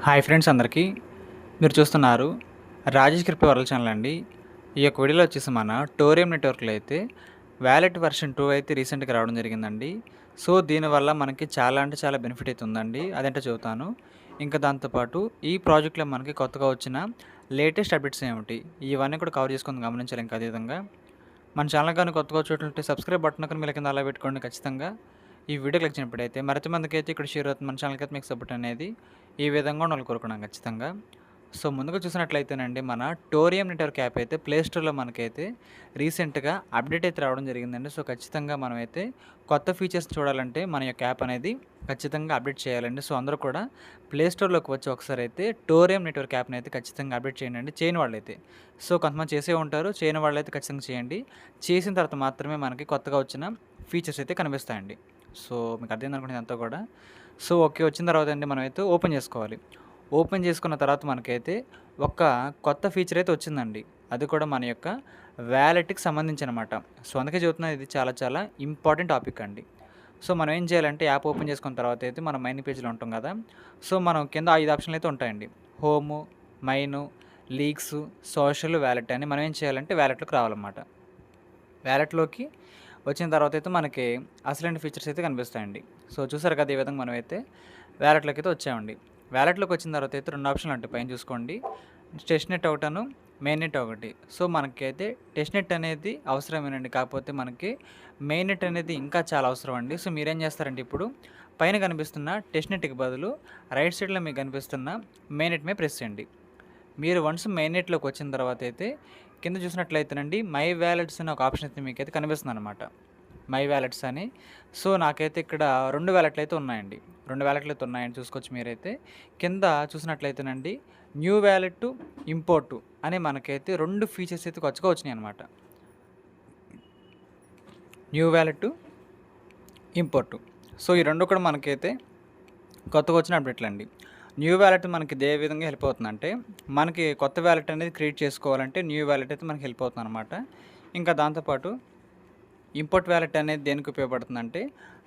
Hi friends అందరికీ. మీరు చూస్తున్నారు రాజేష్ కృప వరల్డ్ ఛానల్ అండి. ఈ యొక్క వీడియోలో వచ్చేసి మన టోరియం నెట్వర్క్లో అయితే వ్యాలెట్ వర్షన్ 2 అయితే రీసెంట్గా రావడం జరిగిందండి. సో దీనివల్ల మనకి చాలా అంటే చాలా బెనిఫిట్ అయితే ఉందండి. అదేంటో చెబుతాను. ఇంకా దాంతోపాటు ఈ ప్రాజెక్ట్లో మనకి కొత్తగా వచ్చిన లేటెస్ట్ అప్డేట్స్ ఏమిటి, ఇవన్నీ కూడా కవర్ చేసుకొని గమనించాలి. ఇంకా అదేవిధంగా మన ఛానల్ కానీ కొత్తగా చూసినట్లయితే సబ్స్క్రైబ్ బటన్ కానీ మీ కింద అలా పెట్టుకోండి ఖచ్చితంగా. ఈ వీడియో క్లిక్ చేసినప్పుడైతే మరింత మందికి అయితే ఇక్కడ షేర్ అవుతుంది. మన ఛానల్కి అయితే మీకు సపోర్ట్ అనేది ఈ విధంగా ఉండాలని కోరుకున్నాం ఖచ్చితంగా. సో ముందుగా చూసినట్లయితేనండి, మన టోరియం నెట్వర్క్ యాప్ అయితే ప్లే స్టోర్లో మనకైతే రీసెంట్గా అప్డేట్ అయితే రావడం జరిగిందండి. సో ఖచ్చితంగా మనమైతే కొత్త ఫీచర్స్ చూడాలంటే మన యొక్క యాప్ అనేది ఖచ్చితంగా అప్డేట్ చేయాలండి. సో అందరూ కూడా ప్లే స్టోర్లోకి వచ్చి ఒకసారి అయితే టోరియం నెట్వర్క్ యాప్ని అయితే ఖచ్చితంగా అప్డేట్ చేయండి. చేయని వాళ్ళైతే, సో కొంతమంది చేసే ఉంటారు, చేయని వాళ్ళైతే ఖచ్చితంగా చేయండి. చేసిన తర్వాత మాత్రమే మనకి కొత్తగా వచ్చిన ఫీచర్స్ అయితే కనిపిస్తాయండి. సో మీకు అర్థమైంది అనుకుంటే అంతా కూడా. సో ఓకే, వచ్చిన తర్వాత అండి మనమైతే ఓపెన్ చేసుకోవాలి. ఓపెన్ చేసుకున్న తర్వాత మనకైతే ఒక కొత్త ఫీచర్ అయితే వచ్చిందండి. అది కూడా మన యొక్క వ్యాలెట్కి సంబంధించి అనమాట. సో అందుకే చెబుతున్నాను, ఇది చాలా చాలా ఇంపార్టెంట్ టాపిక్ అండి. సో మనం ఏం చేయాలంటే యాప్ ఓపెన్ చేసుకున్న తర్వాత అయితే మనం మైన్ పేజ్లో ఉంటాం కదా. సో మనం కింద 5 ఆప్షన్లు అయితే ఉంటాయండి. Home, mine, leagues, social, wallet అని మనం ఏం చేయాలంటే వ్యాలెట్లోకి రావాలన్నమాట. వ్యాలెట్లోకి వచ్చిన తర్వాత అయితే మనకి అసలైన ఫీచర్స్ అయితే కనిపిస్తాయండి. సో చూసారు కదా, ఈ విధంగా మనమైతే వ్యాలెట్లోకి అయితే వచ్చామండి. వ్యాలెట్లోకి వచ్చిన తర్వాత అయితే 2 ఆప్షన్లు ఉంటాయి, పైన చూసుకోండి. టెస్ట్‌నెట్ ఒకటను, మెయిన్‌నెట్ ఒకటి. సో మనకైతే టెస్ట్‌నెట్ అనేది అవసరమేనండి. కాకపోతే మనకి మెయిన్‌నెట్ అనేది ఇంకా చాలా అవసరం అండి. సో మీరేం చేస్తారంటే, ఇప్పుడు పైన కనిపిస్తున్న టెస్ట్‌నెట్‌కి బదులు రైట్ సైడ్‌లో మీకు కనిపిస్తున్న మెయిన్‌నెట్ మీద ప్రెస్ చేయండి. మీరు వన్స్ మెయిన్‌నెట్‌లోకి వచ్చిన తర్వాత అయితే కింద చూసినట్లయితేనండి, మై వ్యాలెట్స్ అనే ఒక ఆప్షన్ అయితే మీకైతే కనిపిస్తుందన్నమాట. మై వ్యాలెట్స్ అని. సో నాకైతే ఇక్కడ 2 వ్యాలెట్లు అయితే ఉన్నాయండి. 2 వ్యాలెట్లు అయితే ఉన్నాయని చూసుకోవచ్చు మీరైతే. కింద చూసినట్లయితేనండి, న్యూ వ్యాలెట్, ఇంపోర్టు అని మనకైతే 2 ఫీచర్స్ అయితే కొత్తగా వచ్చినాయి అనమాట. New wallet, import. సో ఈ 2 కూడా మనకైతే కొత్తగా వచ్చిన అప్డేట్లండి. న్యూ వ్యాలెట్ మనకి ఏ విధంగా హెల్ప్ అవుతుందంటే, మనకి కొత్త వ్యాలెట్ అనేది క్రియేట్ చేసుకోవాలంటే న్యూ వ్యాలెట్ అయితే మనకి హెల్ప్ అవుతుంది అనమాట. ఇంకా దాంతోపాటు ఇంపోర్ట్ వ్యాలెట్ అనేది దేనికి ఉపయోగపడుతుందంటే,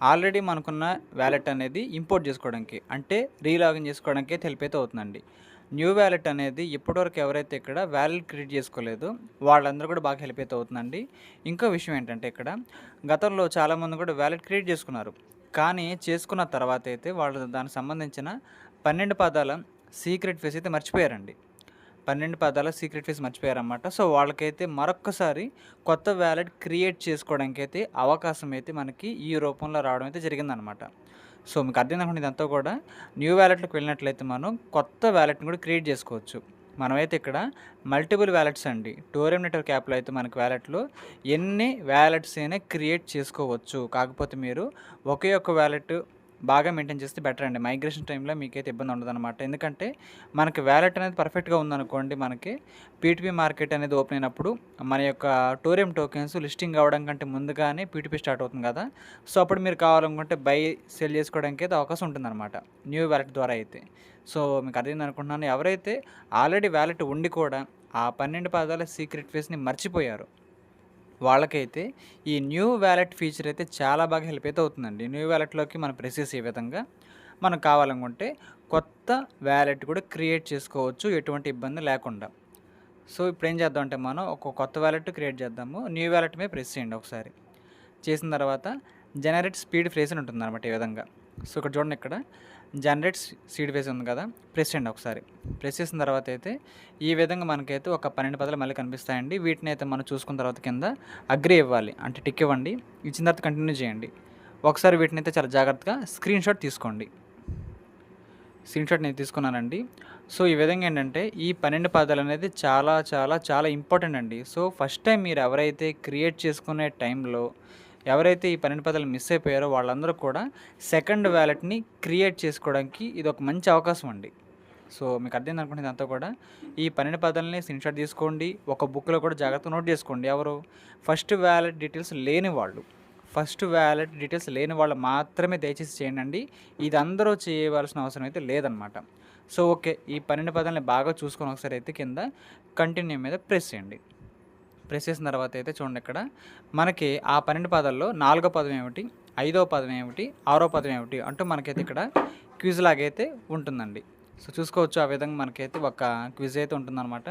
ఆల్రెడీ మనకున్న వ్యాలెట్ అనేది ఇంపోర్ట్ చేసుకోవడానికి, అంటే రీలాగిన్ చేసుకోవడానికి అయితే హెల్ప్ అయితే అవుతుందండి. న్యూ వ్యాలెట్ అనేది ఇప్పటివరకు ఎవరైతే ఇక్కడ వ్యాలెట్ క్రియేట్ చేసుకోలేదో వాళ్ళందరూ కూడా బాగా హెల్ప్ అయితే అవుతుందండి. ఇంకో విషయం ఏంటంటే, ఇక్కడ గతంలో చాలామంది కూడా వ్యాలెట్ క్రియేట్ చేసుకున్నారు. కానీ చేసుకున్న తర్వాత అయితే వాళ్ళు దానికి సంబంధించిన 12 పదాల సీక్రెట్ ఫేస్ అయితే మర్చిపోయారండి. 12 పదాల సీక్రెట్ ఫేస్ మర్చిపోయారన్నమాట. సో వాళ్ళకైతే మరొక్కసారి కొత్త వ్యాలెట్ క్రియేట్ చేసుకోవడానికైతే అవకాశం అయితే మనకి ఈ రూపంలో రావడం అయితే జరిగిందనమాట. సో మీకు అర్థం అనుకోండి, ఇదంతా కూడా న్యూ వ్యాలెట్లోకి వెళ్ళినట్లయితే మనం కొత్త వ్యాలెట్ని కూడా క్రియేట్ చేసుకోవచ్చు. మనమైతే ఇక్కడ మల్టిపుల్ వ్యాలెట్స్ అండి. టోరియం నెట్వర్క్ యాప్లో అయితే మనకి వ్యాలెట్లో ఎన్ని వ్యాలెట్స్ అయినా క్రియేట్ చేసుకోవచ్చు. కాకపోతే మీరు ఒకే ఒక్క వ్యాలెట్ బాగా మెయింటైన్ చేస్తే బెటర్ అండి. మైగ్రేషన్ టైంలో మీకైతే ఇబ్బంది ఉండదన్నమాట. ఎందుకంటే మనకి వ్యాలెట్ అనేది పర్ఫెక్ట్గా ఉందనుకోండి, మనకి పీటీపీ మార్కెట్ అనేది ఓపెన్ అయినప్పుడు మన యొక్క టోరియం టోకెన్స్ లిస్టింగ్ అవ్వడం కంటే ముందుగానే పీటీపీ స్టార్ట్ అవుతుంది కదా. సో అప్పుడు మీరు కావాలనుకుంటే బై సెల్ చేసుకోవడానికి అయితే అవకాశం ఉంటుందన్నమాట న్యూ వ్యాలెట్ ద్వారా అయితే. సో మీకు అర్థమైంది అనుకుంటున్నాను. ఎవరైతే ఆల్రెడీ వ్యాలెట్ ఉండి కూడా ఆ 12 పదాల సీక్రెట్ ఫేస్ని మర్చిపోయారు, వాళ్ళకైతే ఈ న్యూ వ్యాలెట్ ఫీచర్ అయితే చాలా బాగా హెల్ప్ అయితే అవుతుందండి. న్యూ వ్యాలెట్లోకి మనం ప్రెస్ చేసే విధంగా మనం కావాలనుకుంటే కొత్త వ్యాలెట్ కూడా క్రియేట్ చేసుకోవచ్చు, ఎటువంటి ఇబ్బంది లేకుండా. సో ఇప్పుడు ఏం చేద్దాం అంటే, మనం ఒక కొత్త వ్యాలెట్ క్రియేట్ చేద్దాము. న్యూ వ్యాలెట్ మీద ప్రెస్ చేయండి ఒకసారి. చేసిన తర్వాత జనరేట్ స్పీడ్ ఫ్రేజ్ అని ఉంటుంది అనమాట ఈ విధంగా. సో ఇక్కడ చూడండి, ఇక్కడ జనరేట్ సీడ్ ఫేస్ ఉంది కదా, ప్రెస్ చేయండి ఒకసారి. ప్రెస్ చేసిన తర్వాత అయితే ఈ విధంగా మనకైతే ఒక 12 పదాలు మళ్ళీ కనిపిస్తాయండి. వీటిని అయితే మనం చూసుకున్న తర్వాత కింద అగ్రీ ఇవ్వాలి, అంటే టిక్ ఇవ్వండి. ఇచ్చిన తర్వాత కంటిన్యూ చేయండి. ఒకసారి వీటిని అయితే చాలా జాగ్రత్తగా స్క్రీన్ షాట్ తీసుకోండి. స్క్రీన్ షాట్ నేను తీసుకున్నానండి. సో ఈ విధంగా ఏంటంటే, ఈ 12 పదాలు అనేది చాలా చాలా చాలా ఇంపార్టెంట్ అండి. సో ఫస్ట్ టైం మీరు ఎవరైతే క్రియేట్ చేసుకునే టైంలో ఎవరైతే ఈ 12 పదాలు మిస్ అయిపోయారో వాళ్ళందరూ కూడా సెకండ్ వ్యాలెట్ని క్రియేట్ చేసుకోవడానికి ఇది ఒక మంచి అవకాశం అండి. సో మీకు అర్థమైంది అనుకుంటే, ఇదంతా కూడా ఈ 12 పదాలని స్క్రీన్‌షాట్ తీసుకోండి. ఒక బుక్‌లో కూడా జాగ్రత్తగా నోట్ చేసుకోండి. ఎవరు? ఫస్ట్ వ్యాలెట్ డీటెయిల్స్ లేని వాళ్ళు. ఫస్ట్ వ్యాలెట్ డీటెయిల్స్ లేని వాళ్ళు మాత్రమే దయచేసి చేయండి. ఇది అందరూ చేయవలసిన అవసరం అయితే లేదనమాట. సో ఓకే, ఈ 12 పదాలని బాగా చూసుకొని ఒకసారి అయితే కింద కంటిన్యూ మీద ప్రెస్ చేయండి. ప్రెస్ చేసిన తర్వాత అయితే చూడండి, ఇక్కడ మనకి ఆ 12 పదాల్లో 4వ పదం ఏమిటి, 5వ పదం ఏమిటి, 6వ పదం ఏమిటి అంటూ మనకైతే ఇక్కడ క్విజ్ లాగైతే ఉంటుందండి. సో చూసుకోవచ్చు ఆ విధంగా మనకైతే ఒక క్విజ్ అయితే ఉంటుందన్నమాట.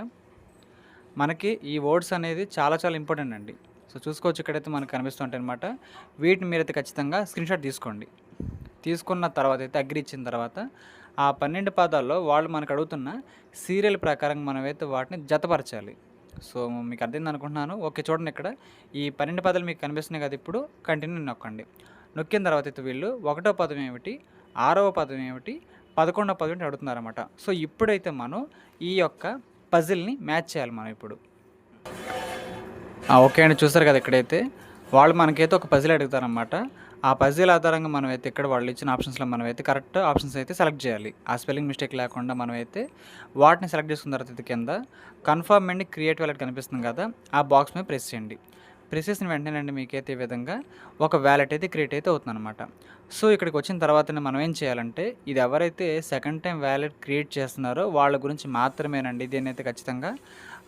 మనకి ఈ వర్డ్స్ అనేది చాలా చాలా ఇంపార్టెంట్ అండి. సో చూసుకోవచ్చు ఇక్కడైతే మనకు కనిపిస్తుంటాయన్నమాట. వీటిని మీరైతే ఖచ్చితంగా స్క్రీన్‌షాట్ తీసుకోండి. తీసుకున్న తర్వాత అయితే అగ్రీ ఇచ్చిన తర్వాత ఆ 12 పదాల్లో వాళ్ళు మనకు అడుగుతున్న సీరియల్ ప్రకారం మనమైతే వాటిని జతపరచాలి. సో మీకు అర్థమైంది అనుకుంటున్నాను. ఓకే చూడండి ఇక్కడ ఈ 12 పదాలు మీకు కనిపిస్తున్నాయి కదా! ఇప్పుడు కంటిన్యూ నొక్కండి. నొక్కిన తర్వాత అయితే వీళ్ళు ఒకటో పదం ఏమిటి? ఆరవ పదం ఏమిటి? 11వ పదం ఏంటి అడుగుతున్నారన్నమాట. సో ఇప్పుడైతే మనం ఈ యొక్క పజిల్‌ని మ్యాచ్ చేయాలి మనం ఇప్పుడు. ఓకే అండి. చూసారు కదా ఇక్కడైతే వాళ్ళు మనకైతే ఒక పజిల్ అడుగుతారనమాట. ఆ పజిల్ ఆధారంగా మనమైతే ఇక్కడ వాళ్ళు ఇచ్చిన ఆప్షన్స్‌లో మనమైతే కరెక్ట్ ఆప్షన్స్ అయితే సెలెక్ట్ చేయాలి. ఆ స్పెల్లింగ్ మిస్టేక్ లేకుండా మనమైతే వాటిని సెలెక్ట్ చేసుకున్న తర్వాత అయితే కింద కన్ఫర్మ్ అండ్ క్రియేట్ వాలెట్ కనిపిస్తుంది కదా! ఆ బాక్స్ మీద ప్రెస్ చేయండి. ప్రెస్ చేసిన వెంటనేనండి మీకైతే ఈ విధంగా ఒక వాలెట్ అయితే క్రియేట్ అయితే అవుతుందనమాట. సో ఇక్కడికి వచ్చిన తర్వాతనే మనం ఏం చేయాలంటే ఇది ఎవరైతే సెకండ్ టైం వాలెట్ క్రియేట్ చేస్తున్నారో వాళ్ళ గురించి మాత్రమేనండి. దీన్నైతే ఖచ్చితంగా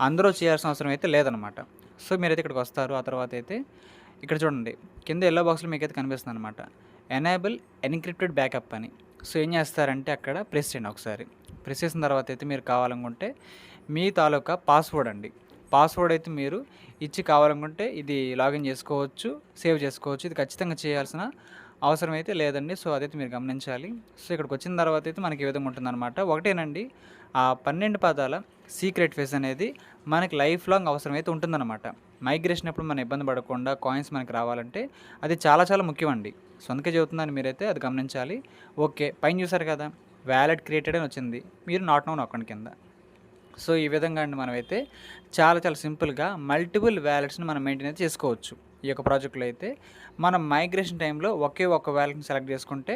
అందరూ చేయాల్సిన అవసరం అయితే లేదనమాట. సో మీరైతే ఇక్కడికి వస్తారు. ఆ తర్వాత అయితే ఇక్కడ చూడండి కింద యెల్లో బాక్స్‌లో మీకైతే కనిపిస్తుందనమాట. ఎనేబుల్ ఎన్‌క్రిప్టెడ్ బ్యాకప్ అని. సో ఏం చేస్తారంటే అక్కడ ప్రెస్ చేయండి ఒకసారి. ప్రెస్ చేసిన తర్వాత అయితే మీరు కావాలనుకుంటే మీ తాలూకా పాస్వర్డ్ అండి. పాస్వర్డ్ అయితే మీరు ఇచ్చి కావాలనుకుంటే ఇది లాగిన్ చేసుకోవచ్చు, సేవ్ చేసుకోవచ్చు. ఇది ఖచ్చితంగా చేయాల్సిన అవసరం అయితే లేదండి. సో అదైతే మీరు గమనించాలి. సో ఇక్కడికి వచ్చిన తర్వాత అయితే మనకి ఈ విధంగా ఉంటుందన్నమాట. ఒకటేనండి ఆ 12 పదాల సీక్రెట్ ఫేస్ అనేది మనకి లైఫ్ లాంగ్ అవసరమైతే ఉంటుందన్నమాట. మైగ్రేషన్ అప్పుడు మనం ఇబ్బంది పడకుండా కాయిన్స్ మనకి రావాలంటే అది చాలా చాలా ముఖ్యమండి. సో అందుకే చెబుతున్నాను మీరైతే అది గమనించాలి. ఓకే పైన చూసారు కదా! వాలెట్ క్రియేటెడ్ అని వచ్చింది. మీరు నాట్ నౌ నొక్కండి కింద. సో ఈ విధంగా అండి మనమైతే చాలా చాలా సింపుల్గా మల్టిపుల్ వ్యాలెట్స్ని మనం మెయింటైన్ అయితే చేసుకోవచ్చు. ఈ యొక్క ప్రాజెక్ట్లో అయితే మనం మైగ్రేషన్ టైంలో ఒకే ఒక్క వ్యాలెట్ని సెలెక్ట్ చేసుకుంటే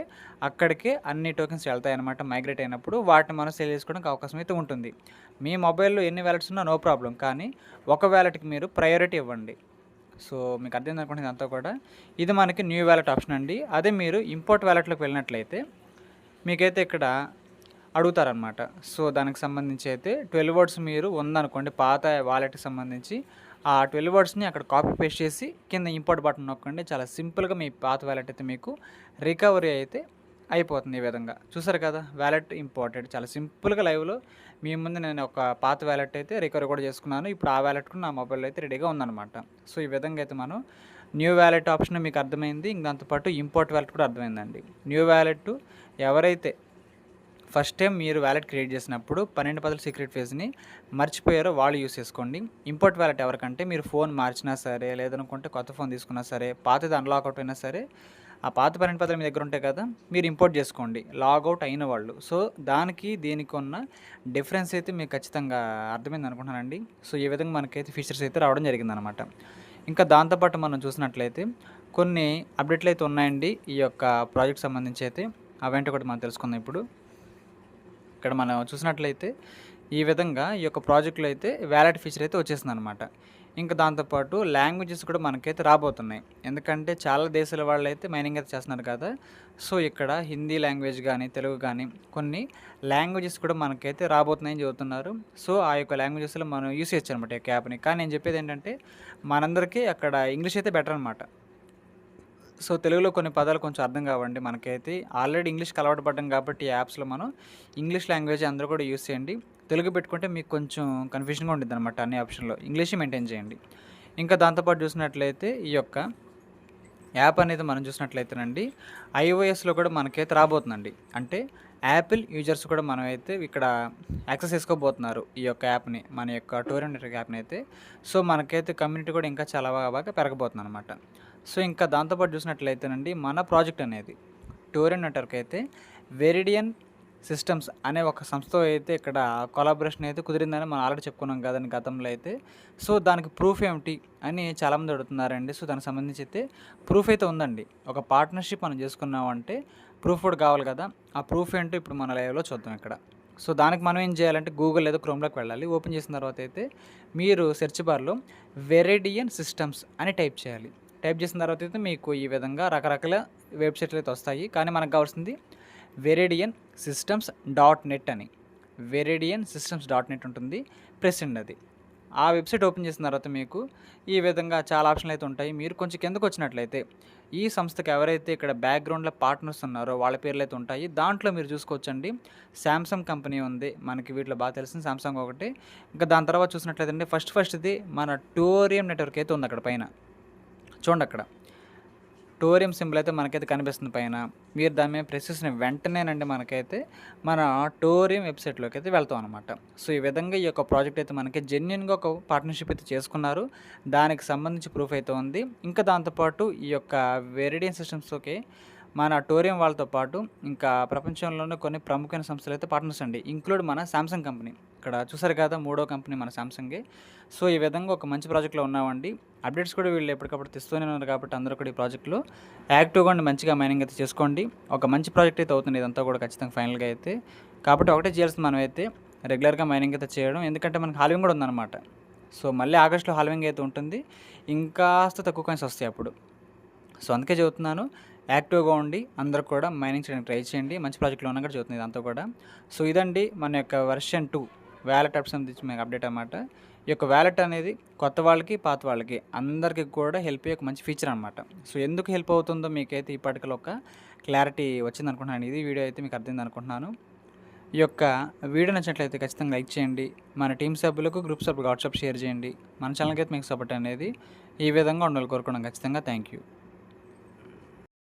అక్కడికే అన్ని టోకెన్స్ వెళ్తాయన్నమాట. మైగ్రేట్ అయినప్పుడు వాటిని మనం సేల్ చేసుకోవడానికి అవకాశం అయితే ఉంటుంది. మీ మొబైల్లో ఎన్ని వ్యాలెట్స్ ఉన్నా నో ప్రాబ్లం, కానీ ఒక వ్యాలెట్కి మీరు ప్రయారిటీ ఇవ్వండి. సో మీకు అర్థమైంది అనుకుంటే ఇదంతా కూడా ఇది మనకి న్యూ వ్యాలెట్ ఆప్షన్ అండి. అదే మీరు ఇంపోర్ట్ వ్యాలెట్లోకి వెళ్ళినట్లయితే మీకైతే ఇక్కడ అడుగుతారనమాట. సో దానికి సంబంధించి అయితే 12 వర్డ్స్ మీరు ఉందనుకోండి పాత వాలెట్‌కి సంబంధించి ఆ 12 వర్డ్స్‌ని అక్కడ కాపీ పేస్ట్ చేసి కింద ఇంపోర్ట్ బటన్ నొక్కండి. చాలా సింపుల్‌గా మీ పాత వాలెట్ అయితే మీకు రికవరీ అయితే అయిపోతుంది ఈ విధంగా. చూసారు కదా! వాలెట్ ఇంపోర్టెడ్ చాలా సింపుల్‌గా లైవ్‌లో మీ ముందు నేను ఒక పాత వాలెట్ అయితే రికవరీ కూడా చేసుకున్నాను. ఇప్పుడు ఆ వాలెట్ కూడా నా మొబైల్‌లో అయితే రెడీగా ఉందనమాట. సో ఈ విధంగా అయితే మనం న్యూ వాలెట్ ఆప్షన్ మీకు అర్థమైంది. ఇంక దాంతో పాటు ఇంపోర్ట్ వాలెట్ కూడా అర్థమైందండి. న్యూ వాలెట్ ఎవరైతే ఫస్ట్ టైం మీరు వాలెట్ క్రియేట్ చేసినప్పుడు 12 పదాల సీక్రెట్ ఫేజ్‌ని మర్చిపోయారో వాళ్ళు యూజ్ చేసుకోండి. ఇంపోర్ట్ వాలెట్ ఎవరికంటే మీరు ఫోన్ మార్చినా సరే, లేదనుకుంటే కొత్త ఫోన్ తీసుకున్నా సరే, పాతది అన్‌లాక్ అవుట్ అయినా సరే, ఆ పాత 12 పదాలు మీ దగ్గర ఉంటాయి కదా! మీరు ఇంపోర్ట్ చేసుకోండి లాగౌట్ అయిన వాళ్ళు. సో దానికి దీనికి ఉన్న డిఫరెన్స్ అయితే మీకు ఖచ్చితంగా అర్థమైంది అనుకుంటున్నానండి. సో ఈ విధంగా మనకైతే ఫీచర్స్ అయితే రావడం జరిగిందనమాట. ఇంకా దాంతో పాటు మనం చూసినట్లయితే కొన్ని అప్డేట్లు అయితే ఉన్నాయండి ఈ యొక్క ప్రాజెక్ట్‌కి సంబంధించి అయితే. అవేంటో కూడా మనం తెలుసుకుందాం ఇప్పుడు. ఇక్కడ మనం చూసినట్లయితే ఈ విధంగా ఈ యొక్క ప్రాజెక్ట్‌లో అయితే వాలెట్ ఫీచర్ అయితే వచ్చేసిందనమాట. ఇంకా దాంతోపాటు లాంగ్వేజెస్ కూడా మనకైతే రాబోతున్నాయి. ఎందుకంటే చాలా దేశాల వాళ్ళైతే మైనింగ్ అయితే చేస్తున్నారు కదా! సో ఇక్కడ హిందీ లాంగ్వేజ్ గానీ, తెలుగు గానీ కొన్ని లాంగ్వేజెస్ కూడా మనకైతే రాబోతున్నాయని చెబుతున్నారు. సో ఆ యొక్క లాంగ్వేజెస్‌లో మనం యూజ్ చేయొచ్చనమాట ఈ యొక్క యాప్‌ని. కానీ నేను చెప్పేదేంటంటే మనందరికీ అక్కడ ఇంగ్లీష్ అయితే బెటర్ అనమాట. సో తెలుగులో కొన్ని పదాలు కొంచెం అర్థం కావండి మనకైతే. ఆల్రెడీ ఇంగ్లీష్‌కి అలవాటు పడ్డాం కాబట్టి ఈ యాప్స్‌లో మనం ఇంగ్లీష్ లాంగ్వేజ్ అందరూ కూడా యూజ్ చేయండి. తెలుగు పెట్టుకుంటే మీకు కొంచెం కన్‌ఫ్యూజన్‌గా ఉండిద్దనమాట అన్ని ఆప్షన్‌లో. ఇంగ్లీషే మెయింటైన్ చేయండి. ఇంకా దాంతో పాటు చూసినట్లయితే ఈ యొక్క యాప్ అనేది మనం చూసినట్లయితేనండి ఐఓఎస్‌లో కూడా మనకైతే రాబోతుందండి. అంటే యాపిల్ యూజర్స్ కూడా మనమైతే ఇక్కడ యాక్సెస్ చేసుకోబోతున్నారు ఈ యొక్క యాప్‌ని. మన యొక్క టోరెంట్ నెట్వర్క్ యాప్‌ని అయితే. సో మనకైతే కమ్యూనిటీ కూడా ఇంకా చాలా బాగా పెరగబోతుందనమాట. సో ఇంకా దాంతో పాటు చూసినట్లయితేనండి మన ప్రాజెక్ట్ అనేది టోరెంట్ నెట్వర్క్ అయితే వెరిడియన్ సిస్టమ్స్ అనే ఒక సంస్థతో అయితే ఇక్కడ కొలాబరేషన్ అయితే కుదిరిందని మనం ఆల్రెడీ చెప్పుకున్నాం కదండి గతంలో అయితే. సో దానికి ప్రూఫ్ ఏమిటి అని చాలామంది అడుగుతున్నారండి. సో దానికి సంబంధించి అయితే ప్రూఫ్ అయితే ఉందండి. ఒక పార్ట్నర్షిప్ మనం చేసుకున్నామంటే ప్రూఫ్ కూడా కావాలి కదా! ఆ ప్రూఫ్ ఏంటో ఇప్పుడు మన లైవ్‌లో చూద్దాం ఇక్కడ. సో దానికి మనం ఏం చేయాలంటే గూగుల్ లేదా క్రోమ్‌లోకి వెళ్ళాలి. ఓపెన్ చేసిన తర్వాత అయితే మీరు సెర్చ్ బార్‌లో వెరిడియన్ సిస్టమ్స్ అని టైప్ చేయాలి. టైప్ చేసిన తర్వాత అయితే మీకు ఈ విధంగా రకరకాల వెబ్‌సైట్లు అయితే వస్తాయి. కానీ మనకు కావాల్సింది వెరిడియన్ సిస్టమ్స్ డాట్ నెట్ అని. వెరిడియన్ సిస్టమ్స్ డాట్ నెట్ ఉంటుంది. ప్రెస్ చేయండి అది. ఆ వెబ్సైట్ ఓపెన్ చేసిన తర్వాత మీకు ఈ విధంగా చాలా ఆప్షన్లు అయితే ఉంటాయి. మీరు కొంచెం కిందకు వచ్చినట్లయితే ఈ సంస్థకి ఎవరైతే ఇక్కడ బ్యాక్‌గ్రౌండ్‌లో పార్ట్నర్స్ ఉన్నారో వాళ్ళ పేర్లయితే ఉంటాయి. దాంట్లో మీరు చూసుకోవచ్చండి. సామ్‌సంగ్ కంపెనీ ఉంది. మనకి వీటిలో బాగా తెలిసింది సామ్‌సంగ్ ఒకటి. ఇంకా దాని తర్వాత చూసినట్లయితే ఫస్ట్‌ది మన టోరియం నెట్‌వర్క్ అయితే ఉంది అక్కడ పైన. చూడండక్కడ. టోరియం సింబల్ అయితే మనకైతే కనిపిస్తుంది పైన. మీరు దాని మీద ప్రెస్ చేసిన వెంటనేనండి మనకైతే మన టోరియం వెబ్‌సైట్‌లోకి అయితే వెళ్తాం అనమాట. సో, ఈ విధంగా ఈ యొక్క ప్రాజెక్ట్ అయితే మనకి జెన్యూన్‌గా ఒక పార్ట్నర్‌షిప్ అయితే చేసుకున్నారు. దానికి సంబంధించి ప్రూఫ్ అయితే ఉంది. ఇంకా దాంతో పాటు ఈ యొక్క వెరిడియన్ సిస్టమ్స్‌తోకి మన టోరియం వాళ్ళతో పాటు ఇంకా ప్రపంచంలోనే కొన్ని ప్రముఖమైన సంస్థలైతే పార్ట్నర్స్ అండి. ఇంక్లూడ్ మన సామ్‌సంగ్ కంపెనీ. ఇక్కడ చూసారు కదా! మూడో కంపెనీ మన సామ్‌సంగే. సో, ఈ విధంగా ఒక మంచి ప్రాజెక్ట్‌లో ఉన్నామండి. అప్డేట్స్ కూడా వీళ్ళు ఎప్పటికప్పుడు తెస్తూనే ఉన్నారు కాబట్టి అందరూ కూడా ఈ ప్రాజెక్ట్‌లో యాక్టివ్‌గా ఉండి మంచిగా మైనింగ్ అయితే చేసుకోండి. ఒక మంచి ప్రాజెక్ట్ అయితే అవుతుంది ఇదంతా కూడా ఖచ్చితంగా ఫైనల్‌గా అయితే. కాబట్టి ఒకటే చేయాల్సింది మనమైతే రెగ్యులర్‌గా మైనింగ్ అయితే చేయడం. ఎందుకంటే మనకి హాల్వింగ్ కూడా ఉందన్నమాట. సో, మళ్ళీ ఆగస్ట్‌లో హాల్వింగ్ అయితే ఉంటుంది. ఇంకాస్త తక్కువ కాయిన్స్ వస్తాయి అప్పుడు. సో, అందుకే చెబుతున్నాను. యాక్టివ్‌గా ఉండి అందరూ కూడా మైనింగ్ చేయడానికి ట్రై చేయండి. మంచి ప్రాజెక్ట్‌లో ఉన్నా కూడా చెబుతుంది ఇదంతా కూడా. సో, ఇదండి మన యొక్క వెర్షన్ 2 వాలెట్ యాప్ సంబంధించి మీకు అప్డేట్ అనమాట. ఈ యొక్క వాలెట్ అనేది కొత్త వాళ్ళకి, పాత వాళ్ళకి అందరికి కూడా హెల్ప్ అయ్యే ఒక మంచి ఫీచర్ అనమాట. సో, ఎందుకు హెల్ప్ అవుతుందో మీకైతే ఇప్పటికలో ఒక క్లారిటీ వచ్చిందనుకుంటున్నాను. ఇది వీడియో అయితే మీకు అర్థమైంది అనుకుంటున్నాను. ఈ యొక్క వీడియో నచ్చినట్లయితే ఖచ్చితంగా లైక్ చేయండి. మన టీమ్ సభ్యులకు, గ్రూప్ సభ్యులకు వాట్సాప్ షేర్ చేయండి. మన ఛానల్‌కి అయితే మీకు సపోర్ట్ అనేది ఈ విధంగా ఉండాలని కోరుకున్నాం ఖచ్చితంగా. Thank you.